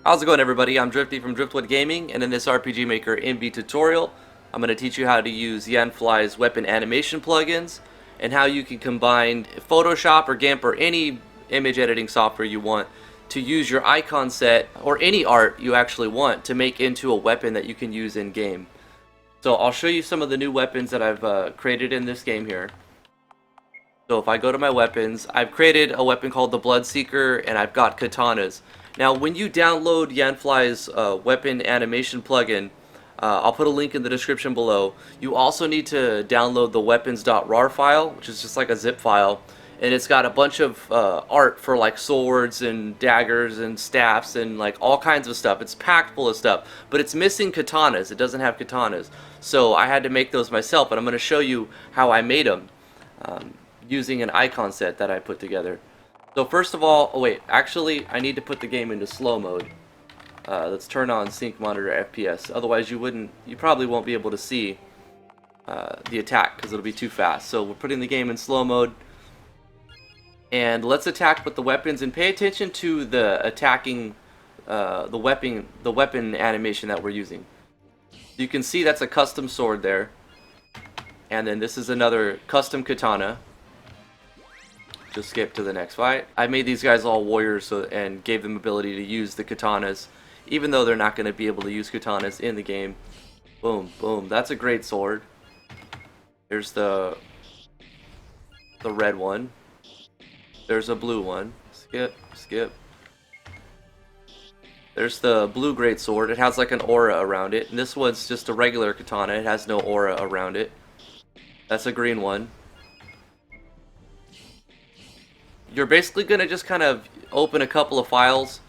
How's it going, everybody? I'm Drifty from Driftwood Gaming, and in this RPG Maker MV tutorial, I'm going to teach you how to use Yanfly's weapon animation plugins and how you can combine Photoshop or GIMP or any image editing software you want to use your icon set or any art you actually want to make into a weapon that you can use in game. So I'll show you some of the new weapons that I've created in this game here. So if I go to my weapons, I've created a weapon called the Bloodseeker, and I've got katanas. Now, when you download Yanfly's weapon animation plugin, I'll put a link in the description below. You also need to download the weapons.rar file, which is just like a zip file, and it's got a bunch of art for like swords and daggers and staffs and like all kinds of stuff. It's packed full of stuff, but it's missing katanas. It doesn't have katanas, so I had to make those myself, and I'm going to show you how I made them using an icon set that I put together. So first of all, oh wait, actually I need to put the game into slow mode. Let's turn on sync monitor FPS. Otherwise you probably won't be able to see the attack because it'll be too fast. So we're putting the game in slow mode, and let's attack with the weapons, and pay attention to the attacking the weapon animation that we're using. You can see that's a custom sword there, and then this is another custom katana. Just skip to the next fight. I made these guys all warriors and gave them ability to use the katanas, even though they're not going to be able to use katanas in the game. Boom, boom. That's a great sword. There's the red one. There's a blue one. Skip, skip. There's the blue great sword. It has like an aura around it. And this one's just a regular katana. It has no aura around it. That's a green one. You're basically going to just kind of open a couple of files.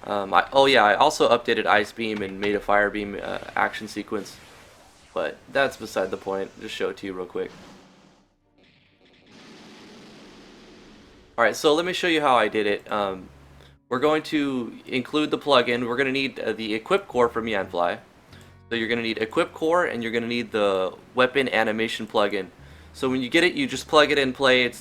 Oh yeah, I also updated Ice Beam and made a Fire Beam action sequence. But that's beside the point. Just show it to you real quick. Alright, so let me show you how I did it. We're going to include the plugin. We're going to need the Equip Core from Yanfly. So you're going to need Equip Core, and you're going to need the Weapon Animation plugin. So when you get it, you just plug it in, play.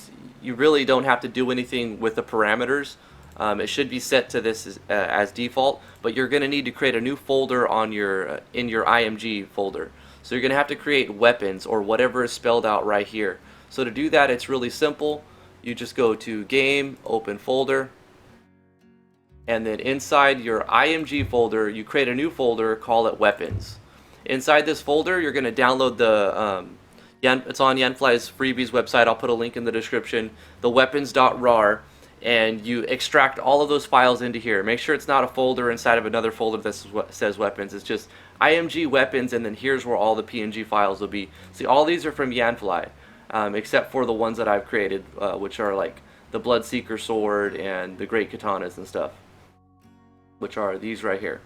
You really don't have to do anything with the parameters. It should be set to this as default, but you're going to need to create a new folder on your in your IMG folder. So you're going to have to create weapons or whatever is spelled out right here. So to do that, it's really simple. You just go to Game, Open Folder, and then inside your IMG folder, you create a new folder, call it Weapons. Inside this folder, you're going to download the it's on Yanfly's freebies website. I'll put a link in the description. The weapons.rar, and you extract all of those files into here. Make sure it's not a folder inside of another folder that says weapons. It's just IMG weapons, and then here's where all the PNG files will be. See, all these are from Yanfly, except for the ones that I've created, which are like the Bloodseeker sword and the Great Katanas and stuff, which are these right here.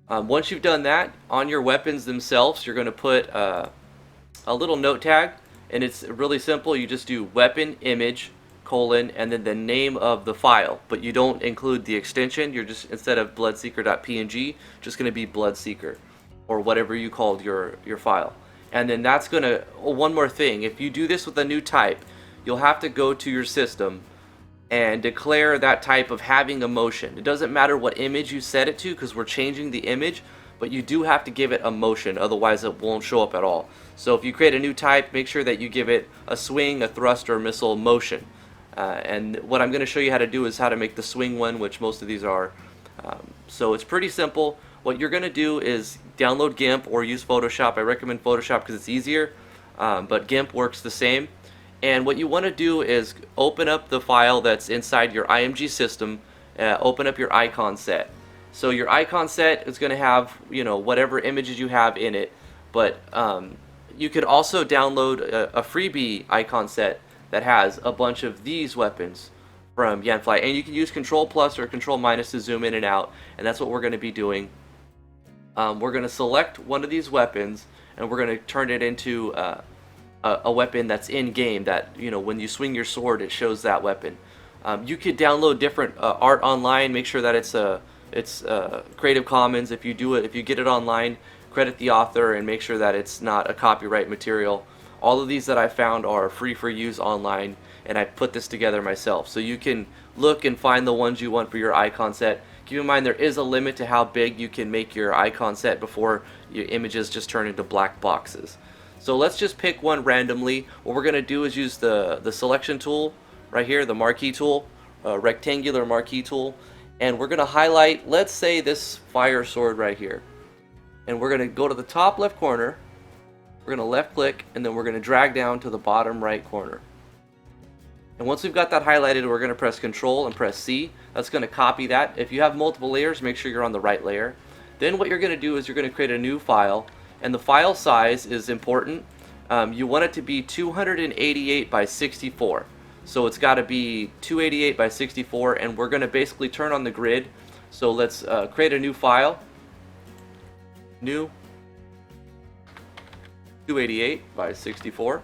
Once you've done that, on your weapons themselves, you're going to put a little note tag, and it's really simple. You just do weapon image colon and then the name of the file, but you don't include the extension. You're just, instead of bloodseeker.png, just going to be bloodseeker or whatever you called your file. And then that's going to, one more thing, if you do this with a new type, you'll have to go to your system and declare that type of having a motion. It doesn't matter what image you set it to, because we're changing the image, but you do have to give it a motion, otherwise it won't show up at all. So if you create a new type, make sure that you give it a swing, a thrust, or a missile motion. And what I'm going to show you how to do is how to make the swing one, which most of these are. So it's pretty simple. What you're going to do is download GIMP or use Photoshop. I recommend Photoshop because it's easier, but GIMP works the same. And what you want to do is open up the file that's inside your IMG system, open up your icon set. So your icon set is going to have, whatever images you have in it, but you could also download a freebie icon set that has a bunch of these weapons from Yanfly, and you can use Control Plus or Control Minus to zoom in and out, and that's what we're going to be doing. We're going to select one of these weapons, and we're going to turn it into a weapon that's in game, that when you swing your sword, it shows that weapon. You could download different art online. Make sure that it's Creative Commons. If you get it online, credit the author and make sure that it's not a copyright material. All of these that I found are free for use online, and I put this together myself. So you can look and find the ones you want for your icon set. Keep in mind there is a limit to how big you can make your icon set before your images just turn into black boxes. So let's just pick one randomly. What we're going to do is use the selection tool right here, the marquee tool, rectangular marquee tool, and we're going to highlight, let's say, this fire sword right here. And we're going to go to the top left corner, we're going to left click, and then we're going to drag down to the bottom right corner. And once we've got that highlighted, we're going to press Control and press C. That's going to copy that. If you have multiple layers, make sure you're on the right layer. Then what you're going to do is you're going to create a new file, and the file size is important. You want it to be 288 by 64. So it's got to be 288 by 64, and we're going to basically turn on the grid. So let's create a new file. New 288 by 64.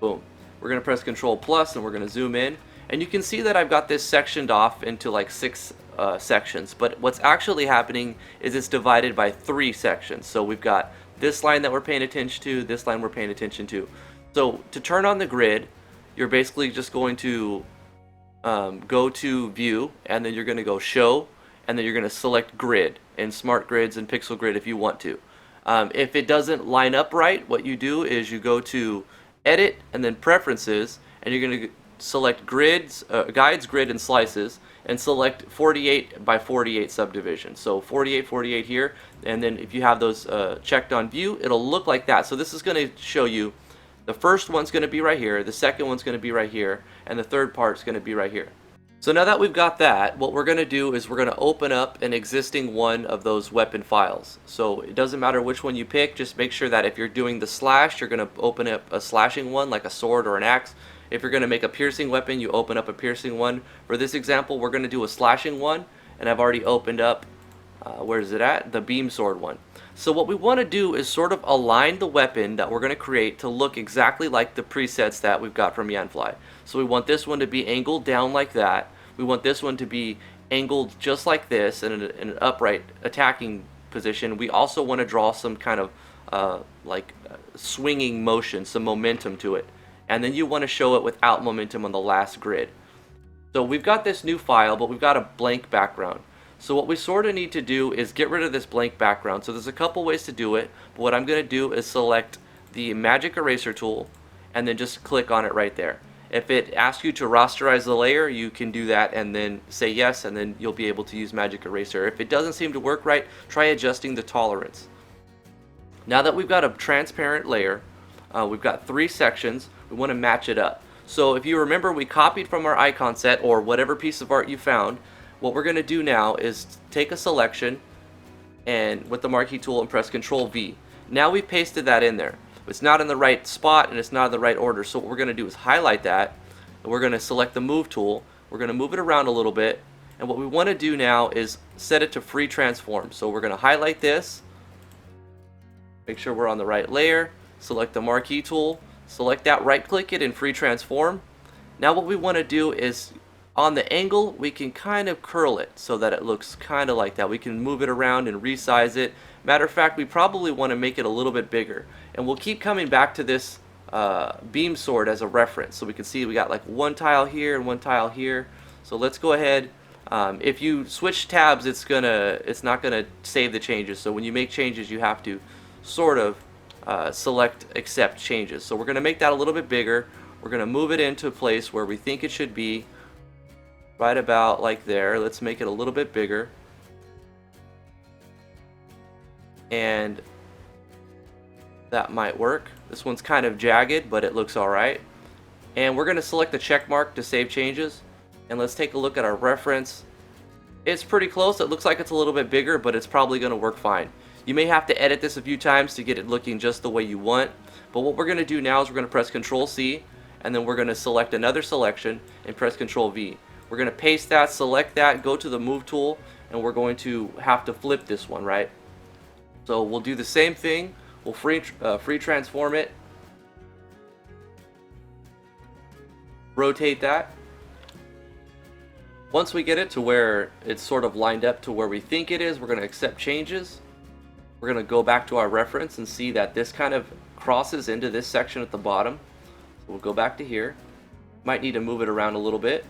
Boom. We're going to press Control Plus and we're going to zoom in, and you can see that I've got this sectioned off into like 6 sections, but what's actually happening is it's divided by 3 sections. So we've got this line that we're paying attention to, this line we're paying attention to. So to turn on the grid, you're basically just going to go to View, and then you're going to go Show, and then you're going to select Grid and Smart Grids and Pixel Grid if you want to. If it doesn't line up right, what you do is you go to Edit and then Preferences, and you're going to select Grids, Guides, Grid, and Slices, and select 48 by 48 subdivision. So 48, 48 here, and then if you have those checked on View, it'll look like that. So this is going to show you the first one's going to be right here, the second one's going to be right here, and the third part's going to be right here. So now that we've got that, what we're going to do is we're going to open up an existing one of those weapon files. So it doesn't matter which one you pick, just make sure that if you're doing the slash, you're going to open up a slashing one like a sword or an axe. If you're going to make a piercing weapon, you open up a piercing one. For this example, we're going to do a slashing one, and I've already opened up, where is it at? The beam sword one. So what we want to do is sort of align the weapon that we're going to create to look exactly like the presets that we've got from Yanfly. So we want this one to be angled down like that. We want this one to be angled just like this in an upright attacking position. We also want to draw some kind of swinging motion, some momentum to it. And then you want to show it without momentum on the last grid. So we've got this new file, but we've got a blank background. So what we sort of need to do is get rid of this blank background. So there's a couple ways to do it, but what I'm going to do is select the magic eraser tool and then just click on it right there. If it asks you to rasterize the layer, you can do that and then say yes, and then you'll be able to use magic eraser. If it doesn't seem to work right, try adjusting the tolerance. Now that we've got a transparent layer, we've got 3 sections, we want to match it up. So if you remember, we copied from our icon set or whatever piece of art you found. What we're going to do now is take a selection and with the marquee tool and press Control V. Now we've pasted that in there. It's not in the right spot and it's not in the right order. So what we're going to do is highlight that, and we're going to select the move tool. We're going to move it around a little bit, and what we want to do now is set it to free transform. So we're going to highlight this, make sure we're on the right layer, select the marquee tool, select that, right click it, and free transform. Now what we want to do is on the angle, we can kind of curl it so that it looks kind of like that. We can move it around and resize it. Matter of fact, we probably want to make it a little bit bigger. And we'll keep coming back to this beam sword as a reference. So we can see we got like one tile here and one tile here. So let's go ahead. If you switch tabs, it's not gonna save the changes. So when you make changes, you have to sort of select accept changes. So we're gonna make that a little bit bigger. We're gonna move it into a place where we think it should be. Right about like there. Let's make it a little bit bigger. And that might work. This one's kind of jagged, but it looks alright. And we're going to select the check mark to save changes. And let's take a look at our reference. It's pretty close. It looks like it's a little bit bigger, but it's probably going to work fine. You may have to edit this a few times to get it looking just the way you want. But what we're going to do now is we're going to press Control C, and then we're going to select another selection and press Control V. We're going to paste that, select that, go to the move tool, and we're going to have to flip this one, right? So we'll do the same thing. We'll free transform it. Rotate that. Once we get it to where it's sort of lined up to where we think it is, we're going to accept changes. We're going to go back to our reference and see that this kind of crosses into this section at the bottom. So we'll go back to here. Might need to move it around a little bit.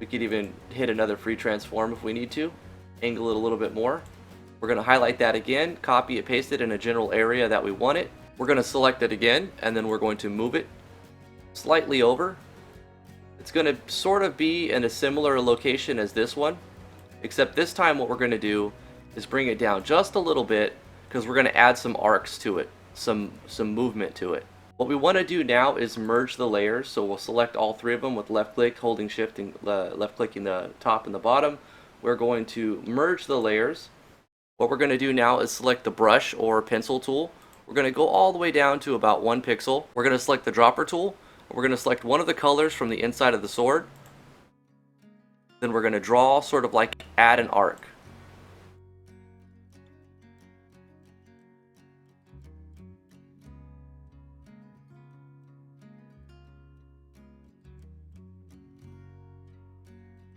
We could even hit another free transform if we need to. Angle it a little bit more. We're going to highlight that again, copy it, paste it in a general area that we want it. We're going to select it again, and then we're going to move it slightly over. It's going to sort of be in a similar location as this one, except this time what we're going to do is bring it down just a little bit, because we're going to add some arcs to it, some movement to it. What we want to do now is merge the layers, so we'll select all three of them with left click, holding shift and left clicking the top and the bottom. We're going to merge the layers. What we're going to do now is select the brush or pencil tool. We're going to go all the way down to about 1 pixel. We're going to select the dropper tool. We're going to select one of the colors from the inside of the sword. Then we're going to draw, sort of like add an arc.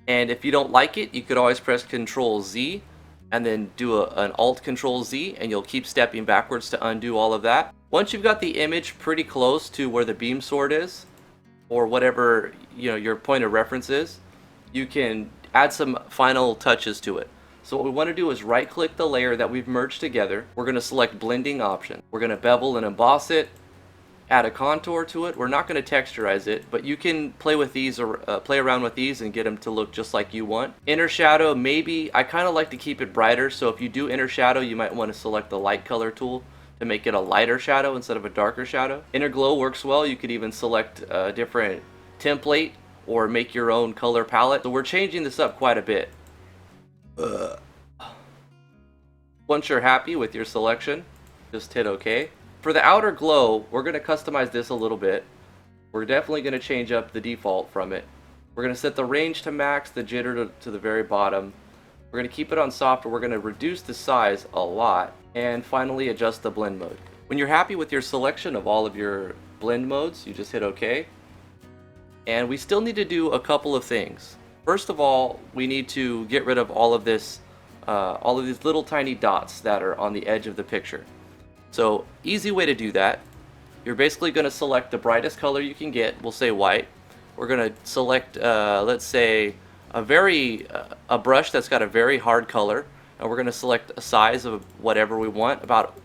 And if you don't like it, you could always press Control Z and then do an Alt Control Z, and you'll keep stepping backwards to undo all of that. Once you've got the image pretty close to where the beam sword is, or whatever your point of reference is, you can add some final touches to it. So what we want to do is right click the layer that we've merged together. We're going to select blending option. We're going to bevel and emboss it, add a contour to it. We're not going to texturize it, but you can play with these or play around with these and get them to look just like you want. Inner shadow, maybe I kind of like to keep it brighter, so if you do inner shadow, you might want to select the light color tool to make it a lighter shadow instead of a darker shadow. Inner glow works well. You could even select a different template or make your own color palette. So we're changing this up quite a bit. Once you're happy with your selection, just hit OK. For the outer glow, we're going to customize this a little bit. We're definitely going to change up the default from it. We're going to set the range to max, the jitter to the very bottom. We're going to keep it on soft, but we're going to reduce the size a lot. And finally, adjust the blend mode. When you're happy with your selection of all of your blend modes, you just hit OK. And we still need to do a couple of things. First of all, we need to get rid of all of this, all of these little tiny dots that are on the edge of the picture. So, easy way to do that, you're basically going to select the brightest color you can get, we'll say white. We're going to select, let's say, a brush that's got a very hard color, and we're going to select a size of whatever we want, about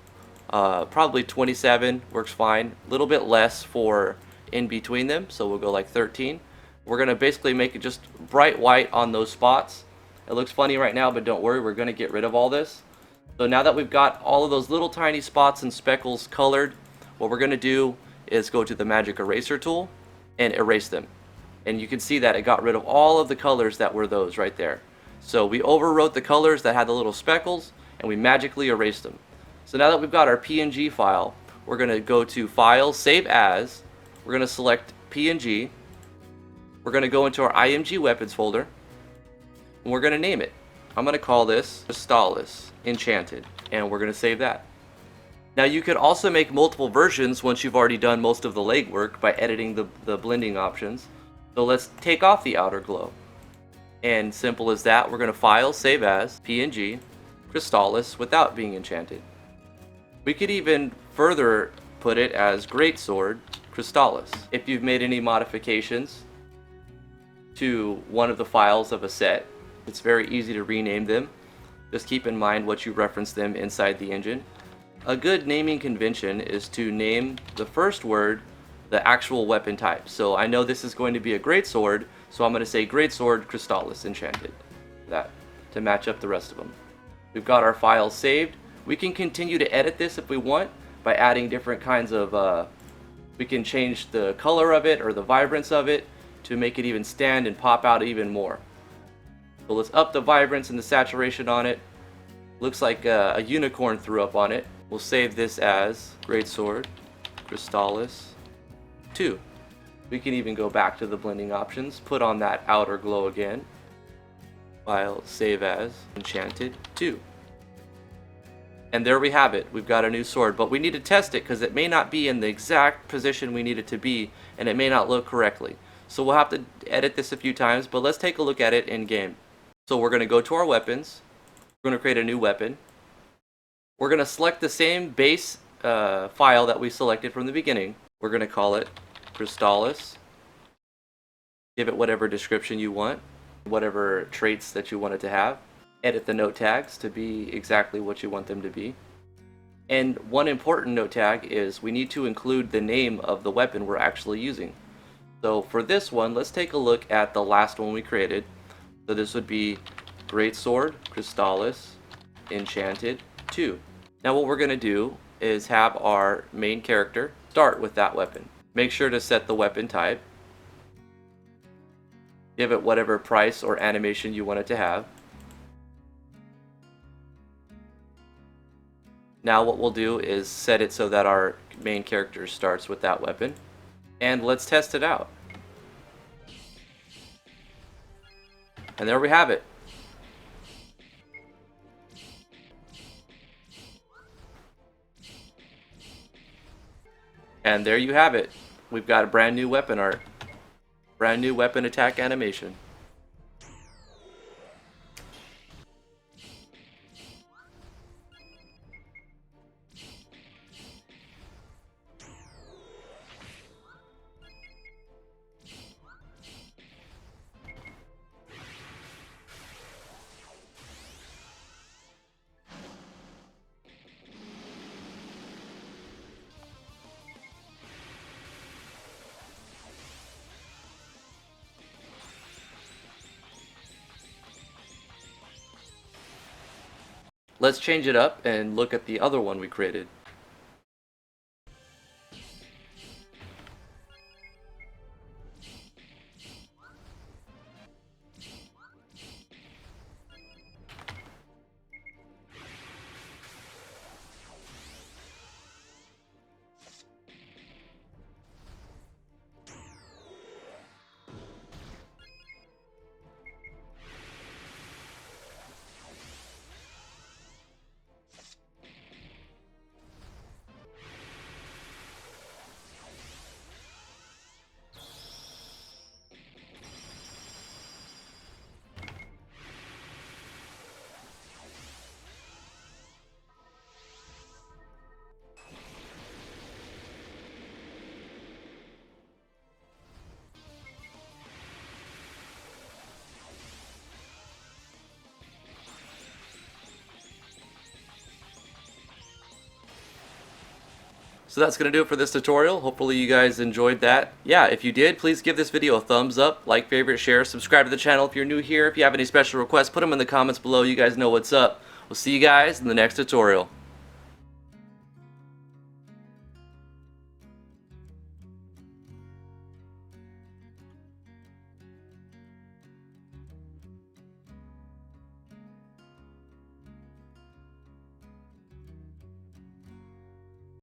probably 27 works fine, a little bit less for in between them, so we'll go like 13. We're going to basically make it just bright white on those spots. It looks funny right now, but don't worry, we're going to get rid of all this. So now that we've got all of those little tiny spots and speckles colored, what we're going to do is go to the magic eraser tool and erase them. And you can see that it got rid of all of the colors that were those right there. So we overwrote the colors that had the little speckles and we magically erased them. So now that we've got our PNG file, we're going to go to File, Save As. We're going to select PNG. We're going to go into our IMG Weapons folder and we're going to name it. I'm going to call this Crystallis Enchanted, and we're going to save that. Now you could also make multiple versions once you've already done most of the legwork by editing the blending options. So let's take off the outer glow. And simple as that, we're going to File, Save As, PNG, Crystallis without being enchanted. We could even further put it as Greatsword Crystallis. If you've made any modifications to one of the files of a set, it's very easy to rename them. Just keep in mind what you reference them inside the engine. A good naming convention is to name the first word the actual weapon type. So I know this is going to be a greatsword, so I'm going to say Greatsword Crystallis Enchanted. That to match up the rest of them. We've got our files saved. We can continue to edit this if we want by adding different kinds of, we can change the color of it or the vibrance of it to make it even stand and pop out even more. So let's up the vibrance and the saturation on it. Looks like a unicorn threw up on it. We'll save this as Greatsword Crystallis 2. We can even go back to the blending options, put on that outer glow again. File, Save As, Enchanted 2. And there we have it. We've got a new sword, but we need to test it because it may not be in the exact position we need it to be, and it may not look correctly. So we'll have to edit this a few times, but let's take a look at it in game. So we're going to go to our weapons. We're going to create a new weapon. We're going to select the same base file that we selected from the beginning. We're going to call it Crystallis. Give it whatever description you want. whatever traits that you want it to have. Edit the note tags to be exactly what you want them to be. And one important note tag is we need to include the name of the weapon we're actually using. So for this one, let's take a look at the last one we created. So this would be Greatsword Crystallis Enchanted 2. Now what we're going to do is have our main character start with that weapon. Make sure to set the weapon type. Give it whatever price or animation you want it to have. Now what we'll do is set it so that our main character starts with that weapon. And let's test it out. And there we have it. And there you have it. We've got a brand new weapon art. Brand new weapon attack animation. Let's change it up and look at the other one we created. So that's going to do it for this tutorial. Hopefully you guys enjoyed that. Yeah, if you did, please give this video a thumbs up, like, favorite, share, subscribe to the channel if you're new here. If you have any special requests, put them in the comments below. You guys know what's up. We'll see you guys in the next tutorial.